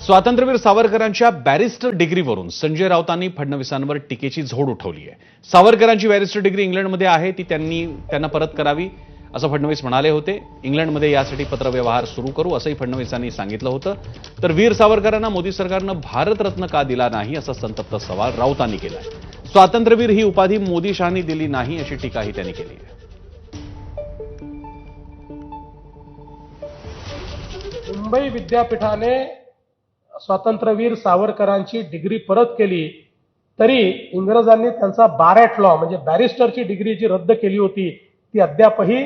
स्वातंत्र्यवीर सावरकरांच्या बॅरिस्टर डिग्रीवरून संजय राऊतांनी फडणवीसांवर टीकेची झोड उठवली आहे। सावरकरांची बॅरिस्टर डिग्री इंग्लंडमध्ये आहे, ती त्यांना परत करावी असं फडणवीस म्हणाले होते। इंग्लंडमध्ये यासाठी पत्रव्यवहार सुरू करू असंही फडणवीसांनी सांगितलं होतं। तर वीर सावरकरांना मोदी सरकारनं भारतरत्न का दिला नाही असा संतप्त सवाल राऊतांनी केला आहे। स्वातंत्र्यवीर ही उपाधी मोदी शहांनी दिली नाही अशी टीकाही त्यांनी केली आहे। मुंबई विद्यापीठाने स्वातंत्र्यवीर सावरकरांची डिग्री परत केली, तरी इंग्रजांनी त्यांचा बारॅट लॉ म्हणजे बॅरिस्टरची डिग्री जी रद्द केली होती ती अद्यापही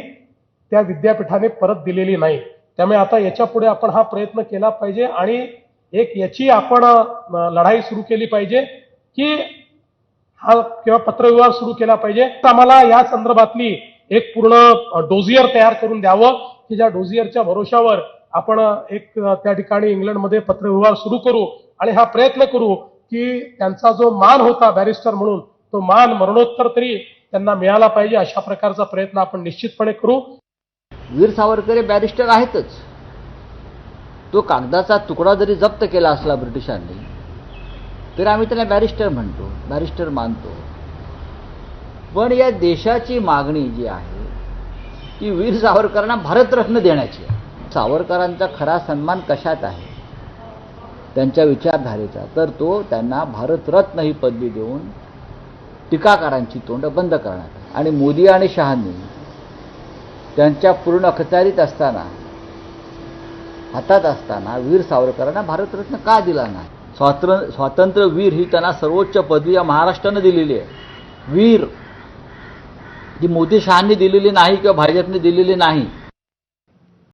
त्या विद्यापीठाने परत दिलेली नाही। त्यामुळे आता याच्या पुढे आपण हा प्रयत्न केला पाहिजे आणि एक याची आपण लढाई सुरू केली पाहिजे की हा किंवा पत्रव्यवहार सुरू केला पाहिजे। आम्हाला या संदर्भातली एक पूर्ण डोजियर तयार करून द्यावं की ज्या डोजियरच्या भरोशावर आपण एक त्या ठिकाणी इंग्लंडमध्ये पत्रव्यवहार सुरू करू आणि हा प्रयत्न करू की त्यांचा जो मान होता बॅरिस्टर म्हणून तो मान मरणोत्तर तरी त्यांना मिळाला पाहिजे। अशा प्रकारचा प्रयत्न आपण निश्चितपणे करू। वीर सावरकर हे बॅरिस्टर आहेतच। तो कागदाचा तुकडा जरी जप्त केला असला ब्रिटिशांनी तरी आम्ही त्याला बॅरिस्टर म्हणतो, बॅरिस्टर मानतो। पण या देशाची मागणी जी आहे ती वीर सावरकरांना भारतरत्न देण्याची आहे। सावरकरांचा खरा सन्मान कशात आहे? त्यांच्या विचारधारेचा। तर तो त्यांना भारतरत्न ही पदवी देऊन टीकाकारांची तोंड बंद करण्यात आणि मोदी आणि शहांनी त्यांच्या पूर्ण अखत्यारीत असताना, हातात असताना वीर सावरकरांना भारतरत्न का दिला नाही? स्वातंत्र्यवीर ही त्यांना सर्वोच्च पदवी या महाराष्ट्रानं दिलेली आहे। वीर ही मोदी शहांनी दिलेली नाही किंवा भाजपने दिलेली नाही।